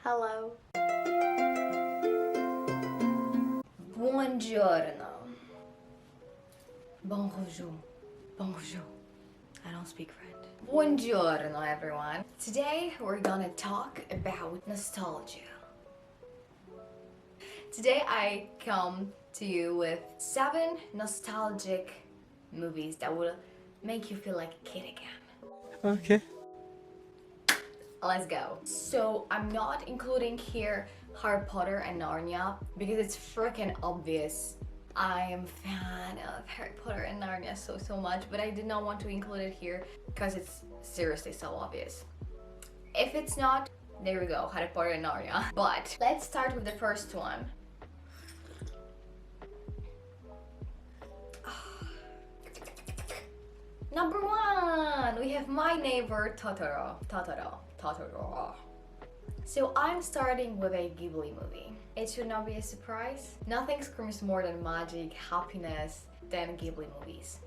Hello. Buongiorno. Bonjour. Bonjour. I don't speak French. Buongiorno, everyone. Today we're gonna talk about nostalgia. Today I come to you with 7 nostalgic movies that will make you feel like a kid again. Okay. Let's go. So I'm not including here Harry Potter and Narnia because it's freaking obvious. I am a fan of Harry Potter and Narnia so much, but I did not want to include it here because it's seriously so obvious. If it's not, there we go, Harry Potter and Narnia. But let's start with the first one. Number 1, we have My Neighbor Totoro. Totoro. So I'm starting with a Ghibli movie. It should not be a surprise. Nothing screams more than magic, happiness than Ghibli movies.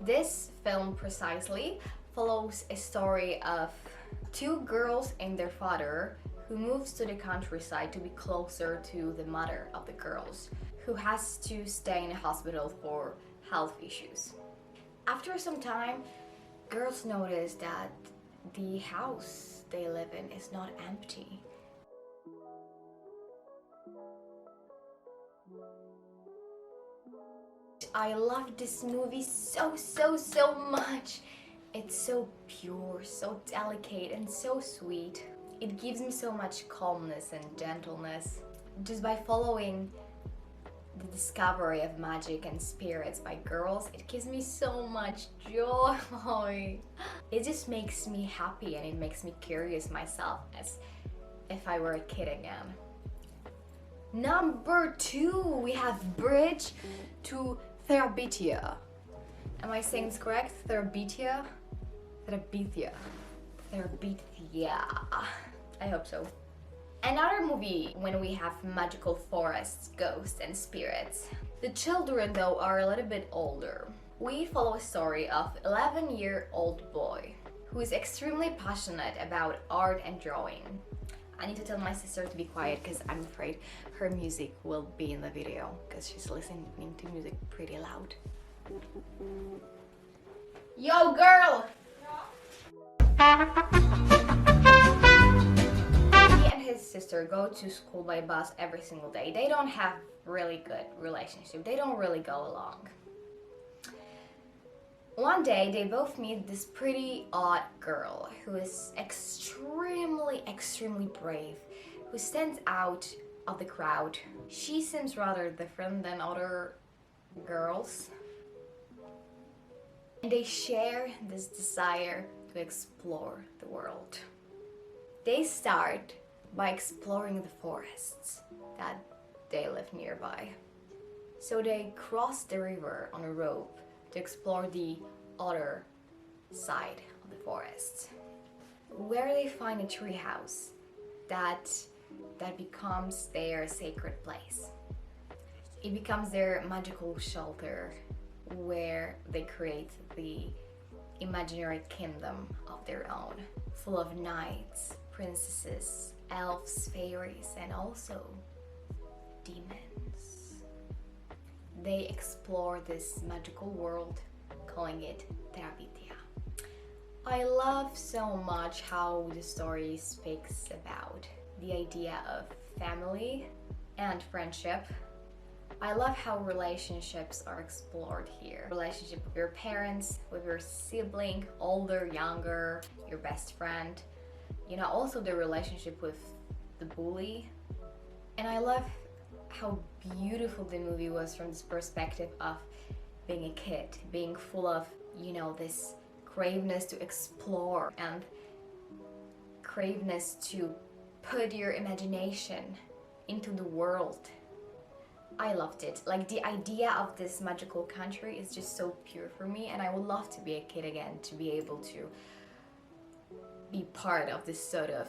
This film precisely follows a story of 2 girls and their father who moves to the countryside to be closer to the mother of the girls, who has to stay in a hospital for health issues. After some time, girls notice that the house they live in is not empty. I love this movie so much. It's so pure, so delicate, and so sweet. It gives me so much calmness and gentleness. Just by following the discovery of magic and spirits by girls, it gives me so much joy. It just makes me happy and it makes me curious myself as if I were a kid again. Number 2, we have Bridge to Terabithia. Am I saying this correct? Terabithia? Terabithia. Terabithia. I hope so. Another movie when we have magical forests, ghosts and spirits. The children though are a little bit older. We follow a story of 11-year-old boy who is extremely passionate about art and drawing. I need to tell my sister to be quiet because I'm afraid her music will be in the video because she's listening to music pretty loud. Yo girl! His sister go to school by bus every single day. They don't have really good relationship. They don't really go along. One day they both meet this pretty odd girl who is extremely brave, who stands out of the crowd. She seems rather different than other girls. And they share this desire to explore the world. They start by exploring the forests that they live nearby. So they cross the river on a rope to explore the other side of the forest, where they find a treehouse that becomes their sacred place. It becomes their magical shelter where they create the imaginary kingdom of their own, full of knights, princesses, elves, fairies, and also demons. They explore this magical world, calling it Terabithia. I love so much how the story speaks about the idea of family and friendship. I love how relationships are explored here. Relationship with your parents, with your sibling, older, younger, your best friend. You know, also the relationship with the bully. And I love how beautiful the movie was from this perspective of being a kid, being full of, you know, this craveness to explore and craveness to put your imagination into the world. I loved it. Like, the idea of this magical country is just so pure for me, and I would love to be a kid again, to be able to be part of this sort of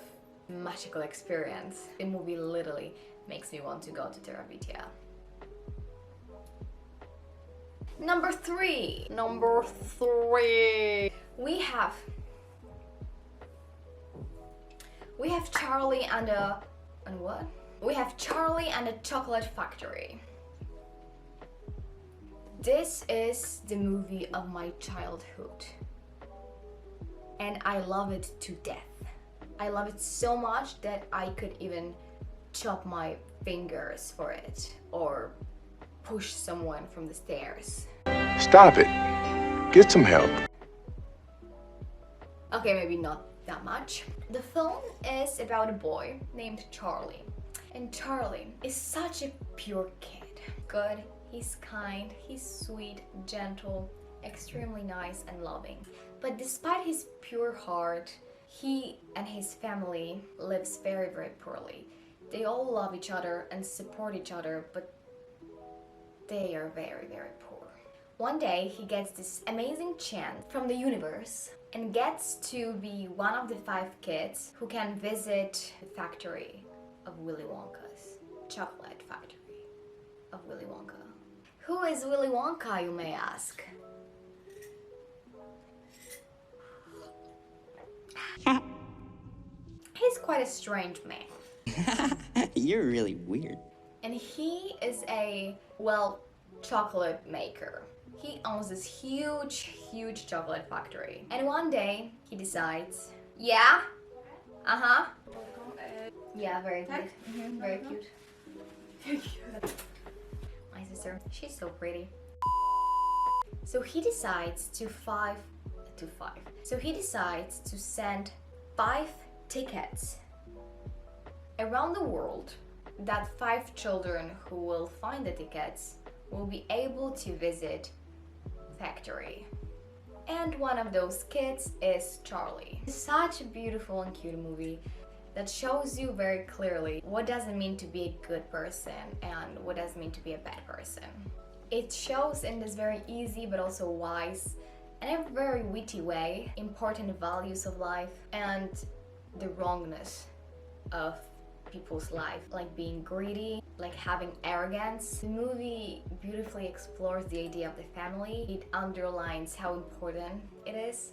magical experience. The movie literally makes me want to go to Terabithia. Number 3. We have Charlie and the And what? We have Charlie and the Chocolate Factory. This is the movie of my childhood. And I love it to death. I love it so much that I could even chop my fingers for it or push someone from the stairs. Stop it. Get some help. Okay, maybe not that much. The film is about a boy named Charlie. And Charlie is such a pure kid. Good, he's kind, he's sweet, gentle, extremely nice and loving. But despite his pure heart, he and his family lives very, very poorly. They all love each other and support each other, but they are very, very poor. One day he gets this amazing chance from the universe and gets to be one of the 5 kids who can visit the factory of Willy Wonka's chocolate factory of Willy Wonka. Who is Willy Wonka, you may ask? He's quite a strange man. You're really weird. And he is a, well, chocolate maker. He owns this huge chocolate factory. And one day he decides, yeah, yeah, very good. Very cute. My sister, she's so pretty. So he decides to send 5 tickets around the world that 5 children who will find the tickets will be able to visit factory. And one of those kids is Charlie. Such a beautiful and cute movie that shows you very clearly what does it mean to be a good person and what does it mean to be a bad person. It shows in this very easy but also wise and a very witty way important values of life and the wrongness of people's life, like being greedy, like having arrogance. The movie beautifully explores the idea of the family. It underlines how important it is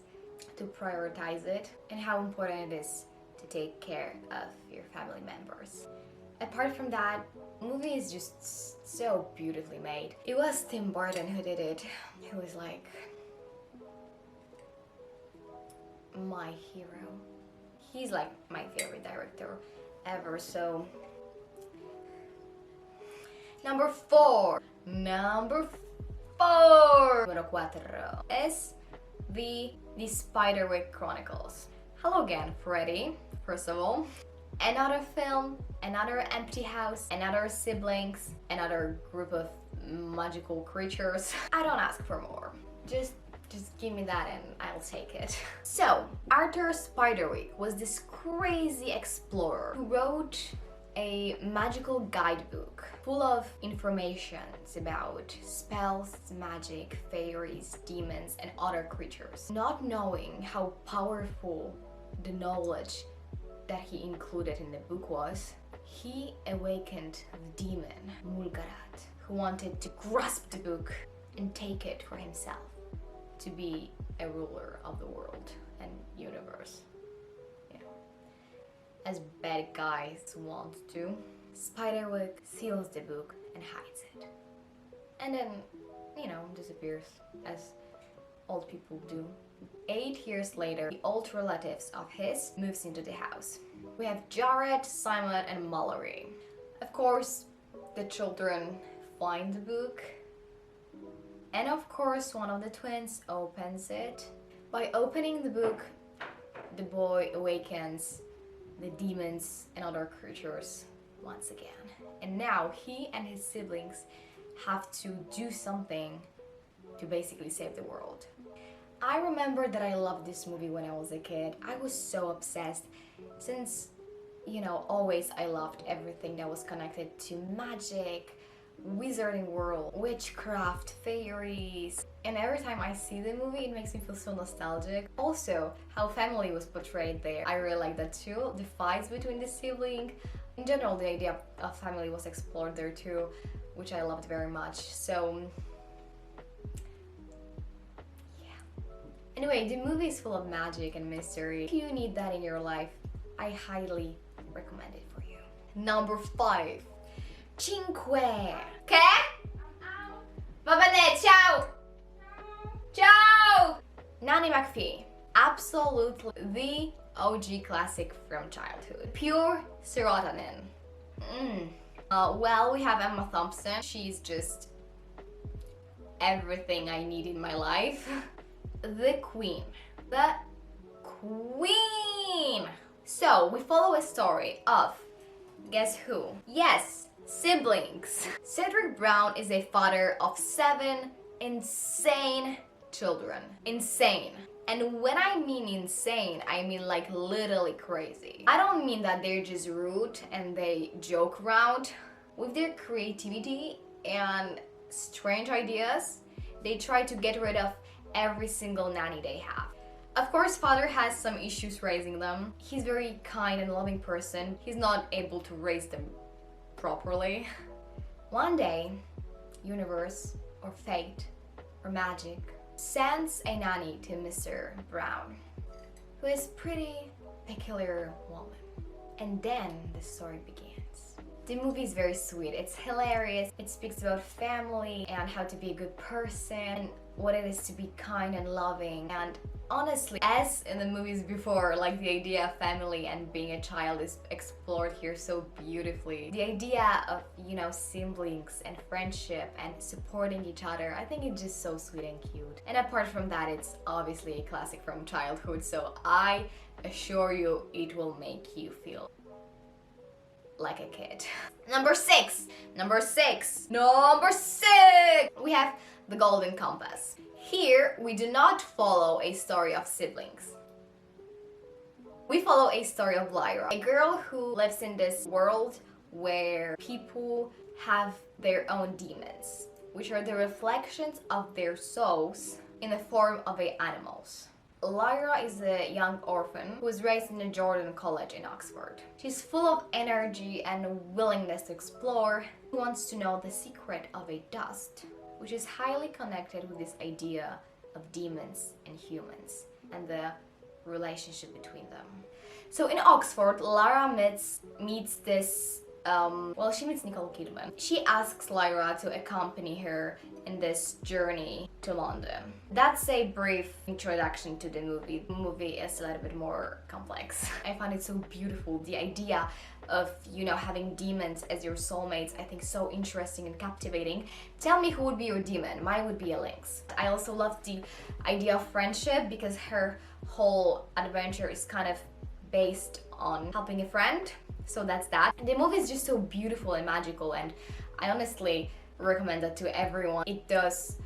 to prioritize it and how important it is to take care of your family members. Apart from that, the movie is just so beautifully made. It was Tim Burton who did it. He was like my hero. He's like my favorite director ever. So number 4 Number 4 is the Spiderwick Chronicles. Hello again, Freddy. First of all, another film, another empty house, another siblings, another group of magical creatures. I don't ask for more. Just give me that and I'll take it. So, Arthur Spiderwick was this crazy explorer who wrote a magical guidebook full of informations about spells, magic, fairies, demons, and other creatures. Not knowing how powerful the knowledge that he included in the book was, he awakened the demon Mulgarat, who wanted to grasp the book and take it for himself, to be a ruler of the world and universe. You know, as bad guys want to. Spiderwick seals the book and hides it. And then, you know, disappears, as old people do. 8 years later, the old relatives of his moves into the house. We have Jared, Simon, and Mallory. Of course, the children find the book. And of course, one of the twins opens it. By opening the book, the boy awakens the demons and other creatures once again. And now he and his siblings have to do something to basically save the world. I remember that I loved this movie when I was a kid. I was so obsessed since, you know, always I loved everything that was connected to magic, wizarding world, witchcraft, fairies. And every time I see the movie, it makes me feel so nostalgic. Also, how family was portrayed there, I really like that too. The fights between the siblings. In general, the idea of family was explored there too, which I loved very much. So, yeah. Anyway, the movie is full of magic and mystery. If you need that in your life, I highly recommend it for you. Number 5. Cinque. Che? Va bene, ciao! Ciao! Nanny McPhee. Absolutely the OG classic from childhood. Pure serotonin. Well, we have Emma Thompson. She's just everything I need in my life. The Queen. The Queen! So, we follow a story of, guess who? Yes, siblings. Cedric Brown is a father of 7 insane children. Insane. And when I mean insane, I mean like literally crazy. I don't mean that they're just rude and they joke around. With their creativity and strange ideas, they try to get rid of every single nanny they have. Of course, father has some issues raising them. He's very kind and loving person. He's not able to raise them properly. One day, universe or fate or magic sends a nanny to Mr. Brown, who is pretty peculiar woman. And then the story begins. The movie is very sweet, it's hilarious, it speaks about family and how to be a good person, and what it is to be kind and loving. And honestly, as in the movies before, like the idea of family and being a child is explored here so beautifully. The idea of, you know, siblings and friendship and supporting each other, I think it's just so sweet and cute. And apart from that, it's obviously a classic from childhood, so I assure you it will make you feel like a kid. Number 6. We have The Golden Compass. Here, we do not follow a story of siblings. We follow a story of Lyra, a girl who lives in this world where people have their own demons, which are the reflections of their souls in the form of animals. Lyra is a young orphan who was raised in a Jordan college in Oxford. She's full of energy and willingness to explore. She wants to know the secret of a dust, which is highly connected with this idea of demons and humans and the relationship between them. So in Oxford, Lara meets this she meets Nicole Kidman. She asks Lyra to accompany her in this journey to London. That's a brief introduction to the movie. The movie is a little bit more complex. I find it so beautiful. The idea of, you know, having demons as your soulmates, I think so interesting and captivating. Tell me who would be your demon. Mine would be a lynx. I also love the idea of friendship because her whole adventure is kind of based on helping a friend. So that's that. The movie is just so beautiful and magical, and I honestly recommend that to everyone. It does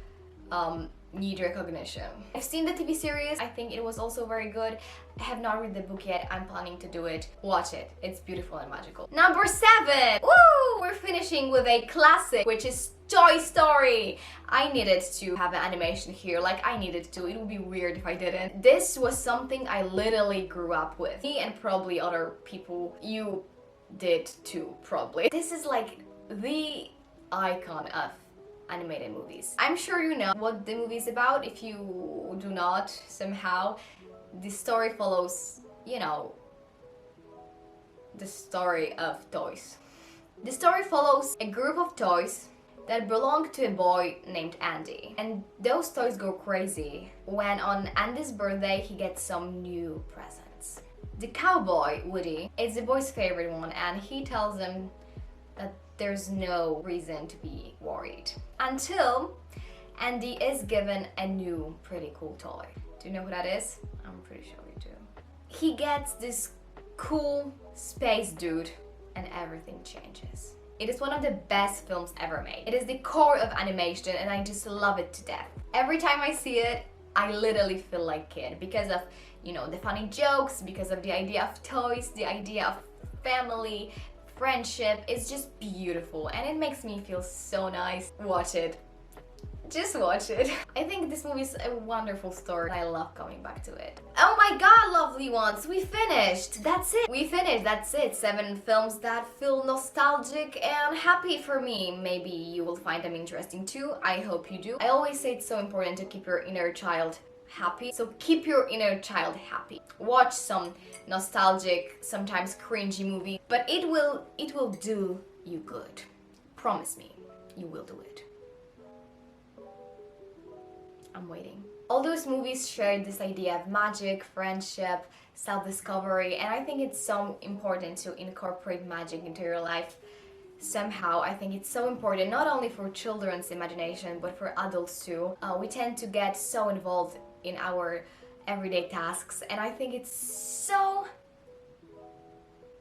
need recognition. I've seen the TV series. I think it was also very good. I have not read the book yet. I'm planning to do it. Watch it. It's beautiful and magical. Number 7. Woo! We're finishing with a classic, which is Toy Story. I needed to have an animation here, like I needed to. It would be weird if I didn't. This was something I literally grew up with. Me and probably other people, you did too, probably. This is like the icon of animated movies. I'm sure you know what the movie is about. If you do not, somehow, the story follows, you know, the story of toys. The story follows a group of toys that belong to a boy named Andy. And those toys go crazy when on Andy's birthday he gets some new presents. The cowboy, Woody, is the boy's favorite one, and he tells him that there's no reason to be worried. Until Andy is given a new pretty cool toy. Do you know who that is? I'm pretty sure you do. He gets this cool space dude and everything changes. It is one of the best films ever made. It is the core of animation and I just love it to death. Every time I see it, I literally feel like a kid because of, you know, the funny jokes, because of the idea of toys, the idea of family, friendship. It's just beautiful and it makes me feel so nice. Watch it. Just watch it. I think this movie is a wonderful story. I love coming back to it. Oh my god, lovely ones, we finished. That's it. We finished, that's it. 7 films that feel nostalgic and happy for me. Maybe you will find them interesting too. I hope you do. I always say it's so important to keep your inner child happy. So keep your inner child happy. Watch some nostalgic, sometimes cringy movie, but it will do you good. Promise me, you will do it. I'm waiting. All those movies share this idea of magic, friendship, self-discovery, and I think it's so important to incorporate magic into your life somehow. I think it's so important, not only for children's imagination, but for adults too. We tend to get so involved in our everyday tasks, and I think it's so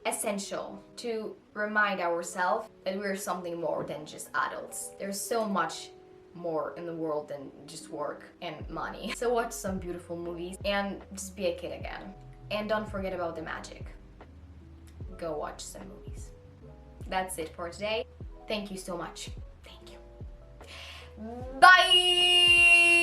essential to remind ourselves that we're something more than just adults. There's so much more in the world than just work and money. So watch some beautiful movies and just be a kid again. And don't forget about the magic. Go watch some movies. That's it for today. Thank you so much. Thank you. Bye!